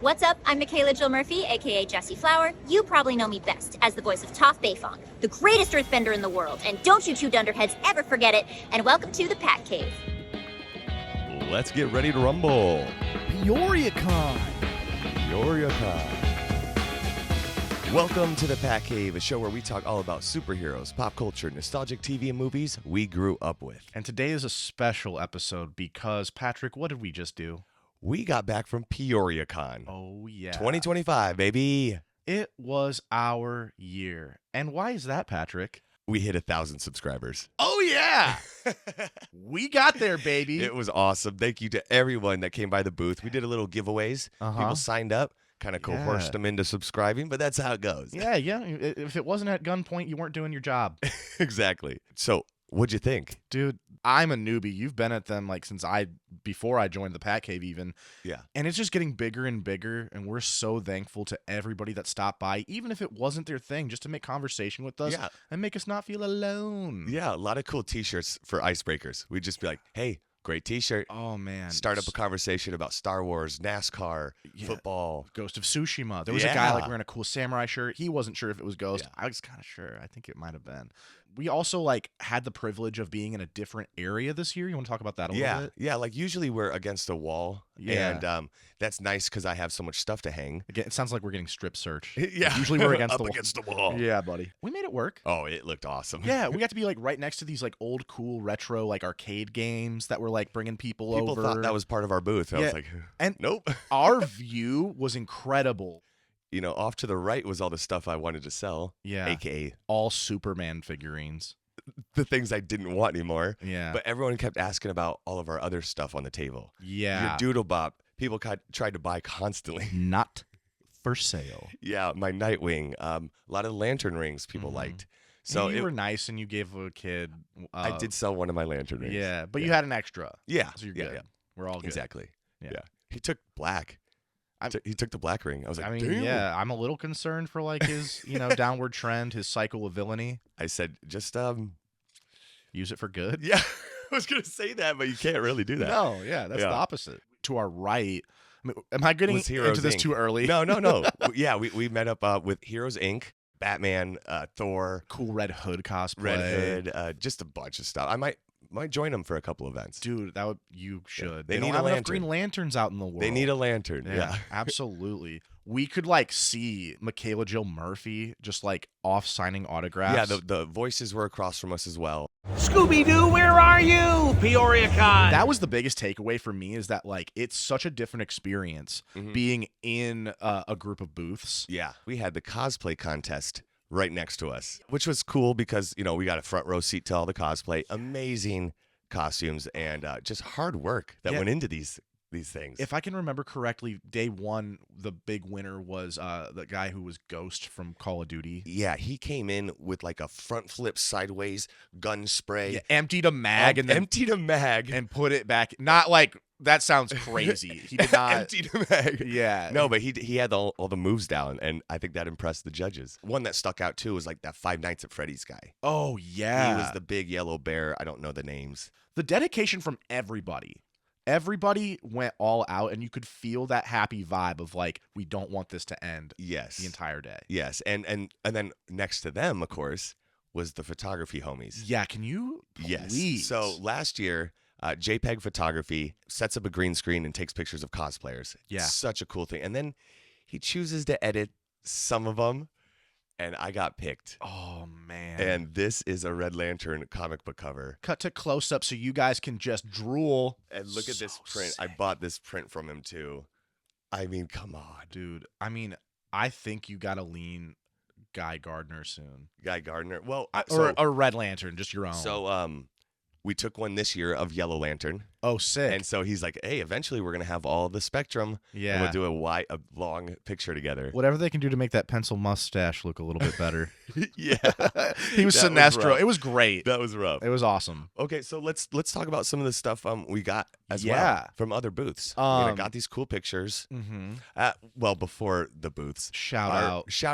What's up? I'm Michaela Jill Murphy, aka Jessie Flower. You probably know me best as the voice of Toph Beifong, the greatest earthbender in the world. And don't you two dunderheads ever forget it. And welcome to the PatCave. Let's get ready to rumble. PeoriaCon. PeoriaCon. Welcome to the PatCave, a show where we talk all about superheroes, pop culture, nostalgic TV and movies we grew up with. And today is a special episode because, Patrick, what did we just do? We got back from PeoriaCon. Oh, yeah. 2025, baby. It was our year. And why is that, Patrick? We hit 1,000 subscribers. Oh, yeah. We got there, baby. It was awesome. Thank you to everyone that came by the booth. We did a little giveaways. People signed up. Kind of coerced them into subscribing, but that's how it goes. Yeah. If it wasn't at gunpoint, you weren't doing your job. Exactly. So, what'd you think? Dude, I'm a newbie. You've been at them like before I joined the PatCave even. Yeah. And it's just getting bigger and bigger, and we're so thankful to everybody that stopped by, even if it wasn't their thing, just to make conversation with us and make us not feel alone. Yeah, a lot of cool t-shirts for icebreakers. We'd just be like, hey, great t-shirt. Oh, man. Start up a conversation about Star Wars, NASCAR, football. Ghost of Tsushima. There was a guy like wearing a cool samurai shirt. He wasn't sure if it was Ghost. I was kind of sure. I think it might have been. We also like had the privilege of being in a different area this year. You want to talk about that a little bit? Yeah, like usually we're against a wall. Yeah. And that's nice because I have so much stuff to hang. Again, it sounds like we're getting strip search. Yeah. Usually we're against against the wall. Yeah, buddy. We made it work. Oh, it looked awesome. Yeah, we got to be like right next to these like old cool retro like arcade games that were like bringing people over. People thought that was part of our booth. I was like, and nope. Our view was incredible. You know, off to the right was all the stuff I wanted to sell. Yeah. AKA all Superman figurines. The things I didn't want anymore. Yeah. But everyone kept asking about all of our other stuff on the table. Yeah. Your Doodle Bop. People tried to buy constantly. Not for sale. Yeah, my Nightwing. A lot of lantern rings people liked. So you were nice and you gave a kid. I did sell one of my lantern rings. Yeah, but you had an extra. Yeah. So you're good. Yeah. We're all good. Exactly. Yeah. He took black. He took the black ring. I was like, I mean, damn. yeah, I'm a little concerned for like his, downward trend, his cycle of villainy. I said, just use it for good. Yeah, I was gonna say that, but you can't really do that. No, yeah, that's the opposite. To our right, am I getting into this too early? No. Yeah, we met up with Heroes Inc., Batman, Thor, cool Red Hood cosplay, Red Hood, just a bunch of stuff. I might join them for a couple events. Dude, you should. Yeah. They don't have enough green lanterns out in the world. They need a lantern. Yeah. Absolutely. We could like see Michaela Jill Murphy just like off signing autographs. Yeah, the voices were across from us as well. Scooby-Doo, where are you? PeoriaCon. That was the biggest takeaway for me is that like it's such a different experience being in a group of booths. Yeah, we had the cosplay contest right next to us, which was cool because, we got a front row seat to all the cosplay, amazing costumes, and just hard work that went into these things. If I can remember correctly, day one, the big winner was the guy who was Ghost from Call of Duty. Yeah, he came in with like a front flip sideways gun spray. Yeah, emptied a mag and put it back. Not like that sounds crazy. He did not emptied a mag. Yeah. No, but he had all the moves down, and I think that impressed the judges. One that stuck out too was like that Five Nights at Freddy's guy. Oh yeah. He was the big yellow bear. I don't know the names. The dedication from everybody. Everybody went all out, and you could feel that happy vibe of like, we don't want this to end. Yes. The entire day. Yes, and then next to them, of course, was the photography homies. Yeah, can you please? Yes. So last year, JPEG Photography sets up a green screen and takes pictures of cosplayers. Yeah. Such a cool thing. And then he chooses to edit some of them, and I got picked. Oh, man. And this is a Red Lantern comic book cover. Cut to close-up so you guys can just drool. And look at this print. Sick. I bought this print from him, too. I mean, come on. Dude, I mean, I think you got to lean Guy Gardner soon. Guy Gardner. Well, or Red Lantern, just your own. So, we took one this year of Yellow Lantern. Oh, sick. And so he's like, hey, eventually we're going to have all the spectrum. Yeah. And we'll do a long picture together. Whatever they can do to make that pencil mustache look a little bit better. Yeah. He was Sinestro. It was great. That was rough. It was awesome. Okay, so let's talk about some of the stuff we got as well Yeah. from other booths. I got these cool pictures. Well, before the booths. Shout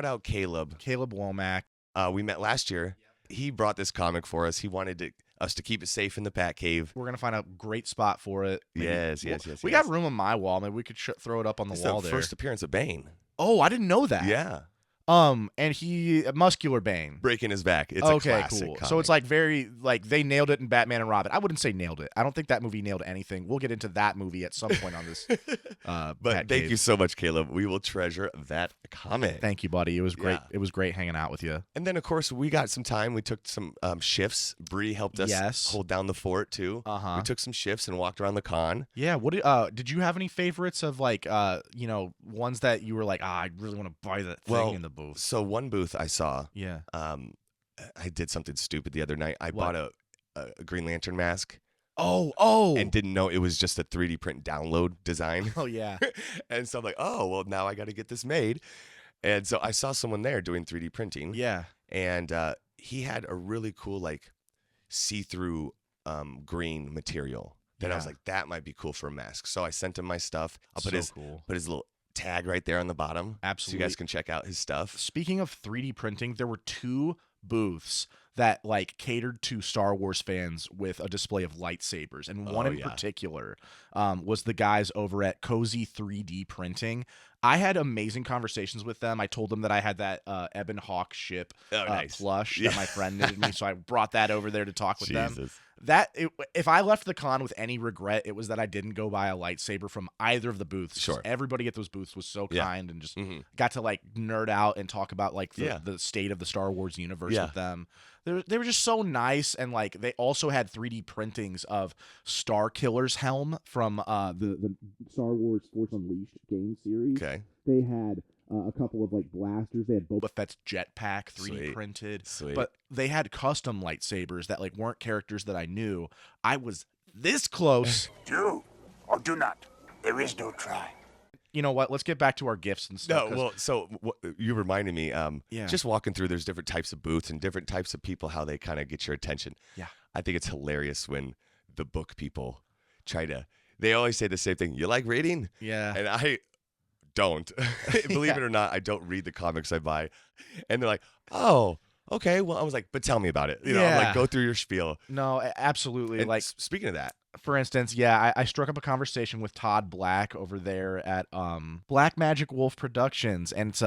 out Caleb. Caleb Womack. We met last year. He brought this comic for us. He wanted to us to keep it safe in the PatCave. We're gonna find a great spot for it. Maybe. Yes. We got room on my wall. Maybe we could throw it up on the wall there. First appearance of Bane. Oh, I didn't know that. Yeah. And he muscular Bane. Breaking his back. It's okay, a classic cool. comic. So it's like very like they nailed it in Batman and Robin. I wouldn't say nailed it. I don't think that movie nailed anything. We'll get into that movie at some point on this. But thank you so much, Caleb. We will treasure that comic. Thank you, buddy. It was great. Yeah. It was great hanging out with you. And then, of course, we got some time. We took some shifts. Bree helped us hold down the fort too. We took some shifts and walked around the con. Yeah. What did you have any favorites of like ones that you were like, I really want to buy that thing in the booth? So one booth I saw. Yeah. I did something stupid the other night. I bought a Green Lantern mask. Oh. And didn't know it was just a 3D print download design. Oh yeah. And so I'm like, oh well, now I got to get this made. And so I saw someone there doing 3D printing. Yeah. And he had a really cool like see-through green material that I was like, that might be cool for a mask. So I sent him my stuff. I'll put his little tag right there on the bottom. Absolutely. So you guys can check out his stuff. Speaking of 3D printing, there were 2 booths that like catered to Star Wars fans with a display of lightsabers, and one in particular was the guys over at Cozy 3D Printing. I had amazing conversations with them. I told them that I had that Ebon Hawk ship plush that my friend knitted me, so I brought that over there to talk with them. If I left the con with any regret, it was that I didn't go buy a lightsaber from either of the booths. Sure. Everybody at those booths was so kind and just got to like nerd out and talk about like the state of the Star Wars universe with them. They were just so nice, and like they also had 3D printings of Star Killer's helm from the Star Wars Force Unleashed game series. Okay. They had a couple of like blasters. They had Boba Fett's jetpack 3D printed. Sweet. But they had custom lightsabers that like weren't characters that I knew. I was this close. Do or do not. There is no try. You know what? Let's get back to our gifts and stuff. No, well, so you reminded me, just walking through, there's different types of booths and different types of people, how they kind of get your attention. Yeah. I think it's hilarious when the book people they always say the same thing. You like reading? Yeah. And I don't. Believe it or not, I don't read the comics I buy. And they're like, oh, okay. Well, I was like, but tell me about it. You know, I'm like, go through your spiel. No, absolutely. And like, speaking of that, for instance, I struck up a conversation with Todd Black over there at Black Magic Wolf Productions, and it's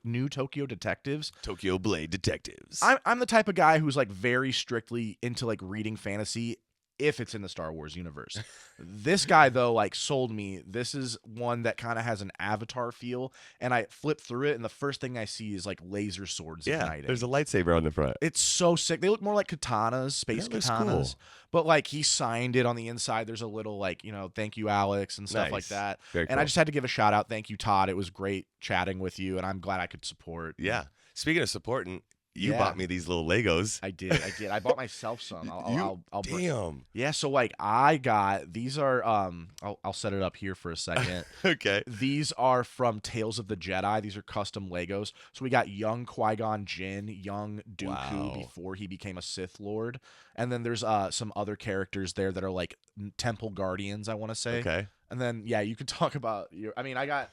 New Tokyo Detectives. Tokyo Blade Detectives. I'm the type of guy who's like very strictly into like reading fantasy if it's in the Star Wars universe. This guy though like sold me. This is one that kind of has an Avatar feel, and I flip through it and the first thing I see is like laser swords igniting. There's a lightsaber on the front. It's so sick. They look more like katanas, space katanas. Cool. But like he signed it on the inside. There's a little like, thank you, Alex, and stuff like that. Very cool. I just had to give a shout out. Thank you, Todd. It was great chatting with you, and I'm glad I could support. Yeah. Speaking of supporting, you bought me these little Legos. I did. I bought myself some. I'll damn. Yeah. So like I got these are I'll set it up here for a second. Okay. These are from Tales of the Jedi. These are custom Legos. So we got young Qui-Gon Jinn, young Dooku before he became a Sith Lord, and then there's some other characters there that are like Temple Guardians, I want to say. Okay. And then you could talk about your. I mean, I got.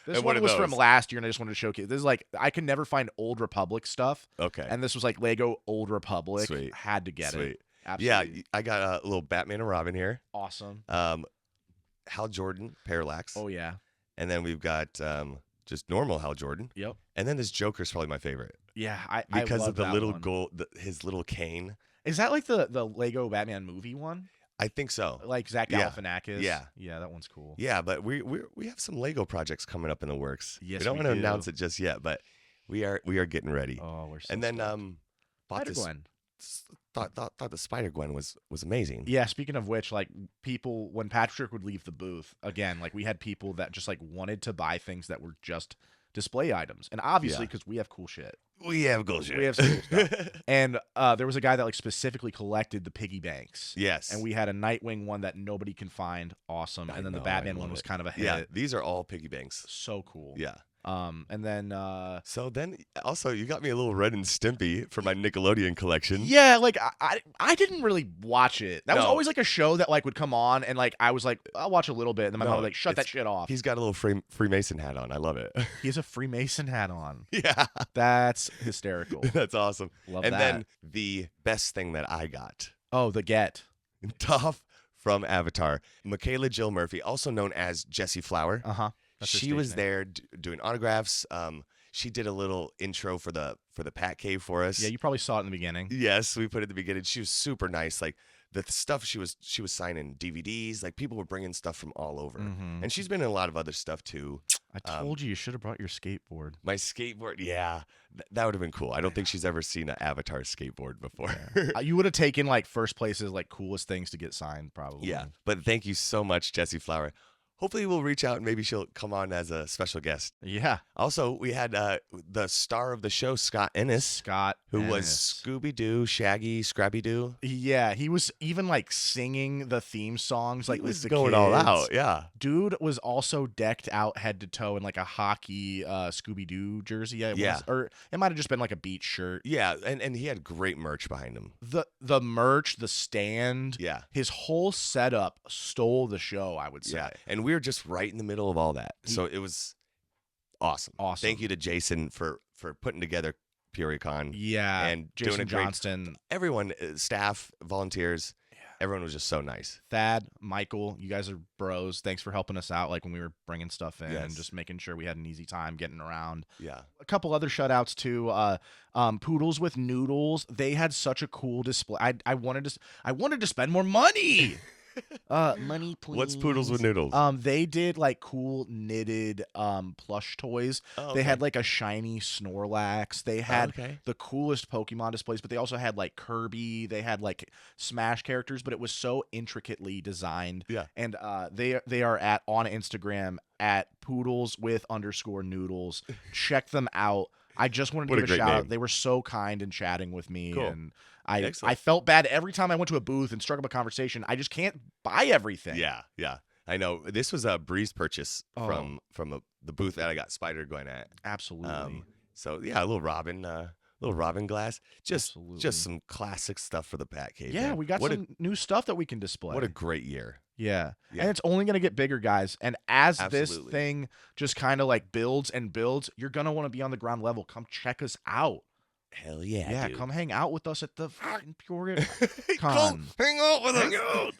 This And one what was are from those? last year, and I just wanted to showcase. This is like I can never find Old Republic stuff. Okay. And this was like Lego Old Republic. Sweet. Had to get Sweet. it. Absolutely. Yeah, I got a little Batman and Robin here. Awesome. Hal Jordan, Parallax. Oh yeah. And then we've got just normal Hal Jordan. Yep. And then this Joker's probably my favorite. Yeah, because I of the love little that one. gold, his little cane. Is that like the Lego Batman movie one? I think so. Like Zach Galifianakis? Yeah. Yeah, that one's cool. Yeah, but we have some Lego projects coming up in the works. Yes, we don't we want to do. announce it just yet, but we are getting ready. Oh, we're so And then stoked. bought this. Spider-Gwen. Thought the Spider-Gwen was amazing. Yeah, speaking of which, like people when Patrick would leave the booth, again, like we had people that just like wanted to buy things that were just display items. And obviously because we have cool shit. We have cool shit. We have some cool stuff. And there was a guy that like specifically collected the piggy banks. Yes. And we had a Nightwing one that nobody can find. Awesome. And then the Batman one was kind of a hit. Yeah, these are all piggy banks. So cool. Yeah. And then So then also you got me a little Ren and Stimpy for my Nickelodeon collection. yeah, like I didn't really watch it. That was No. always like a show that like would come on, and like I was like, I'll watch a little bit, and then my mom would like, shut that it's- shit off. He's got a little Freemason hat on. I love it. He has a Freemason hat on. Yeah. That's hysterical. That's awesome. Love and that. then the best thing that I got, Oh, the Get. Toph from Avatar, Michaela Jill Murphy, also known as Jessie Flower. She was there doing autographs. She did a little intro for the PatCave for us. Yeah, you probably saw it in the beginning. Yes, we put it at the beginning. She was super nice. Like the stuff she was signing DVDs. Like people were bringing stuff from all over, and she's been in a lot of other stuff too. I told you should have brought your skateboard. My skateboard, yeah, that would have been cool. I don't think she's ever seen an Avatar skateboard before. You would have taken like first places, like coolest things to get signed, probably. Yeah, but thank you so much, Jessie Flower. Hopefully we'll reach out and maybe she'll come on as a special guest. Yeah. Also, we had the star of the show, Scott Ennis, who was Scooby-Doo, Shaggy, Scrappy-Doo. Yeah, he was even like singing the theme songs, like He was with the going kids. all out. Yeah, Dude was also decked out head to toe in like a hockey Scooby-Doo jersey. Yeah. Or it might have just been like a beach shirt. yeah, and he had great merch behind him. The merch, the stand, Yeah. his whole setup stole the show, I would say. Yeah, and we were just right in the middle of all that, so it was awesome. Awesome. Thank you to Jason for putting together PeoriaCon. Yeah, and Jason doing a great, Johnston, everyone, staff, volunteers, everyone was just so nice. Thad, Michael, you guys are bros. Thanks for helping us out, like when we were bringing stuff in, Yes. just making sure we had an easy time getting around. Yeah, A couple other shout-outs to Poodles with Noodles. They had such a cool display. I wanted to spend more money. Money, please. what's Poodles with Noodles? They did like cool knitted plush toys. Oh, They okay. had like a shiny Snorlax. They had okay. the coolest Pokemon displays, but they also had like Kirby. They had like Smash characters, but it was so intricately designed. Yeah. And they are on Instagram at Poodles with _noodles. Check them out. I just wanted to What a give a great shout out. name. They were so kind in chatting with me, Cool. and I Excellent. felt bad every time I went to a booth and struck up a conversation. I just can't buy everything. Yeah, I know. This was a Breeze purchase Oh. from the booth that I got Spider going at. Absolutely. So yeah, a little Robin glass. Just Absolutely. some classic stuff for the PatCave. Yeah, man. we got what some new stuff that we can display. what a great year. Yeah. Yeah. And it's only going to get bigger, guys. And as this Absolutely. thing just kind of like builds and builds, you're going to want to be on the ground level. Come check us out. Hell yeah, Yeah, dude. come hang out with us at the fucking PeoriaCon. Come hang out with Hang us. out.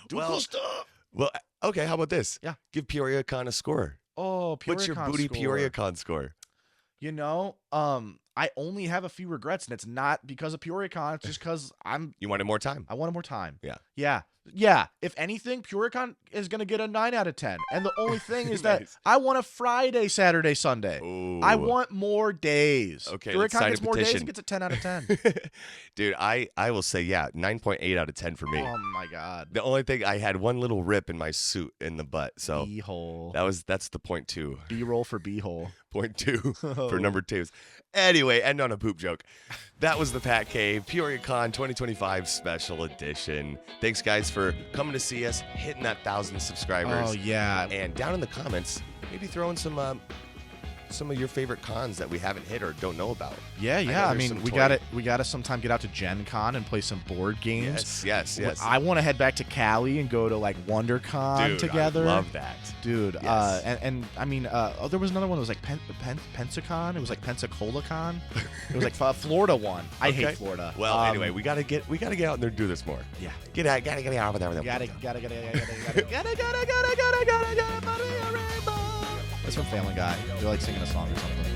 Do Well, cool stuff. Well, okay. How about this? Yeah. Give PeoriaCon a score. Oh, PeoriaCon What's your booty score. PeoriaCon score? You know, I only have a few regrets, and it's not because of PeoriaCon. It's just because You wanted more time. I wanted more time. Yeah. Yeah. If anything, PeoriaCon is going to get a 9 out of 10. And the only thing is that Nice. I want a Friday, Saturday, Sunday. Ooh. I want more days. Okay, let's PeoriaCon sign a gets more days, petition. it gets a 10 out of 10. Dude, I will say 9.8 out of 10 for me. Oh my God. The only thing, I had one little rip in my suit in the butt, so B-hole. that's the point 2. B-roll for B-hole. Point 2 Oh. for number 2s. Anyway, end on a poop joke. That was the PatCave PeoriaCon 2025 special edition. Thanks guys for coming to see us, hitting that 1,000 subscribers. Oh yeah. And down in the comments, maybe throw in some of your favorite cons that we haven't hit or don't know about. Yeah. know I there's mean, some we gotta sometime get out to Gen Con and play some board games. Yes. I want to head back to Cali and go to like WonderCon Dude, together. I love that. Dude, Yes. and I mean, there was another one that was like Pensacon. It was like Pensacola-Con. It was like Florida one. I Okay. hate Florida. Well, anyway, we gotta get out and there and do this more. Yeah. Gotta get out of there. Gotta That's from Family Guy. They're like singing a song or something.